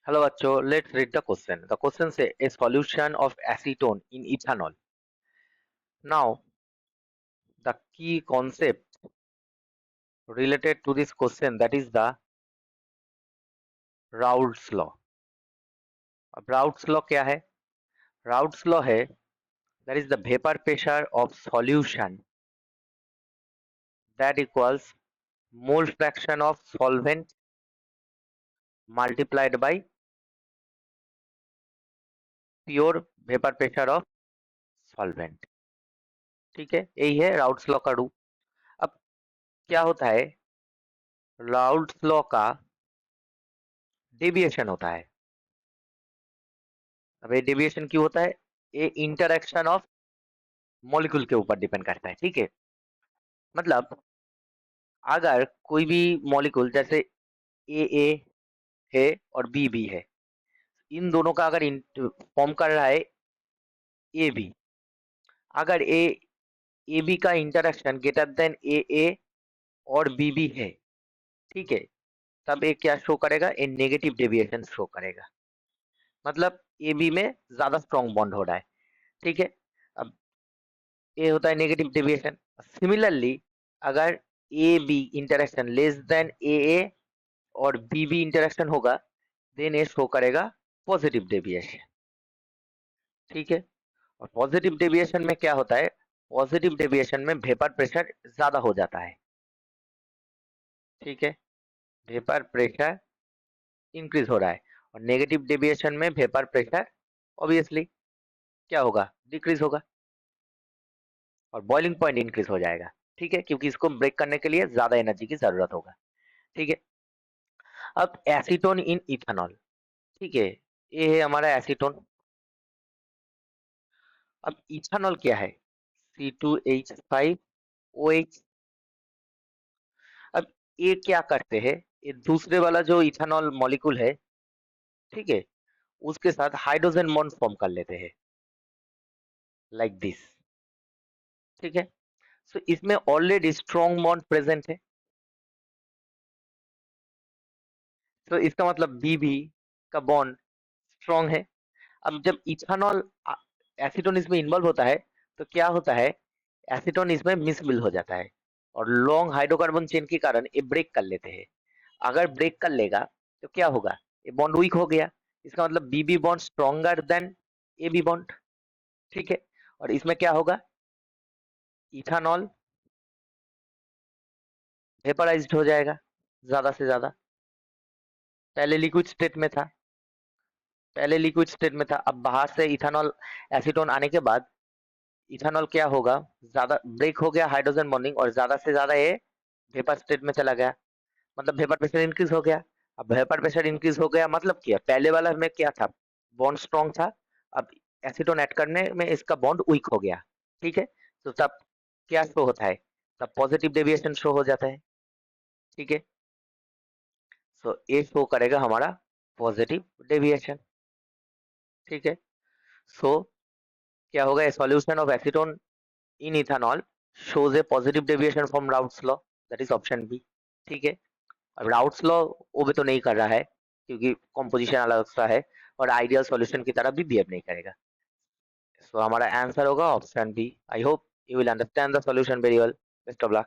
Hello, Acho. Let's read the question. The question says a solution of acetone in ethanol. Now, the key concept related to this question, that is the Raoult's law. अब Raoult's law क्या है? Raoult's law है that is the vapor pressure of solution that equals mole fraction of solvent multiplied by pure vapor pressure of solvent. ठीक है, यही है Raoult's law का rule. अब क्या होता है, राउल्ट्स लॉ का डेविएशन होता है. अब ये डेविएशन क्यों होता है? ये इंटरेक्शन ऑफ मॉलिक्यूल के ऊपर डिपेंड करता है. ठीक है, मतलब अगर कोई भी मॉलिक्यूल जैसे ए है और बी है, इन दोनों का अगर फॉर्म कर रहा है ए बी, अगर ए बी का इंटरेक्शन ग्रेटर देन ए और बी है, ठीक है, तब ये क्या शो करेगा? ए नेगेटिव डेविएशन शो करेगा. मतलब ए बी में ज्यादा स्ट्रॉन्ग बॉन्ड हो रहा है. ठीक है, अब ये होता है नेगेटिव डेविएशन. सिमिलरली अगर A B interaction less than A और बी इंटरेक्शन होगा, देन ये शो करेगा पॉजिटिव डेविएशन. ठीक है, और पॉजिटिव डेविएशन में क्या होता है? पॉजिटिव डेविएशन में वेपर प्रेशर ज्यादा हो जाता है. ठीक है, वेपर प्रेशर इंक्रीज हो रहा है, और नेगेटिव डेविएशन में वेपर प्रेशर ऑब्वियसली क्या होगा? डिक्रीज होगा, और बॉइलिंग पॉइंट इंक्रीज हो जाएगा. ठीक है, क्योंकि इसको ब्रेक करने के लिए ज्यादा एनर्जी की जरूरत होगा. ठीक है, अब एसीटोन इन इथेनॉल. ठीक है, ये है हमारा एसीटोन. अब इथेनॉल क्या है? C2H5OH. अब ये क्या करते हैं, ये दूसरे वाला जो इथेनॉल मॉलिक्यूल है, ठीक है, उसके साथ हाइड्रोजन बॉन्ड फॉर्म कर लेते हैं लाइक दिस. ठीक है, सो इसमें ऑलरेडी स्ट्रॉन्ग बॉन्ड प्रेजेंट है. तो इसका मतलब बी का बॉन्ड स्ट्रॉन्ग है. अब जब इथेनॉल एसीटोन इसमें इन्वॉल्व होता है, तो क्या होता है? एसीटोन इसमें मिसबिल हो जाता है, और लॉन्ग हाइड्रोकार्बन चेन के कारण ये ब्रेक कर लेते हैं. अगर ब्रेक कर लेगा तो क्या होगा? ये बॉन्ड वीक हो गया. इसका मतलब B bond stronger than A B bond. ठीक है, और इसमें क्या होगा? इथेनॉल वेपराइज्ड हो जाएगा ज्यादा से ज्यादा. पहले लिक्विड स्टेट में था, अब बाहर से इथेनॉल एसीटोन आने के बाद इथेनॉल क्या होगा? ज्यादा ब्रेक हो गया हाइड्रोजन बॉन्डिंग, और ज्यादा से ज्यादा ये वेपर स्टेट में चला गया. मतलब वेपर प्रेशर इंक्रीज हो गया. अब वेपर प्रेशर इंक्रीज हो गया मतलब क्या? पहले वाला में क्या था? बॉन्ड स्ट्रॉन्ग था. अब एसीटोन ऐड करने में इसका बॉन्ड वीक हो गया. ठीक है, तो तब क्या शो होता है? तब पॉजिटिव डेविएशन शो हो जाता है. ठीक है, सो ये शो करेगा हमारा पॉजिटिव डेविएशन. ठीक है, सो क्या होगा? ए solution of acetone in ethanol shows a positive deviation from Raoult's law, that is option B. ठीक है, अब राउट्स लॉ वो भी तो नहीं कर रहा है, क्योंकि कॉम्पोजिशन अलग सा है, और आइडियल सॉल्यूशन की तरह भी बिहेव नहीं करेगा. सो हमारा आंसर होगा option B. I hope you will understand the solution very well. Best of luck.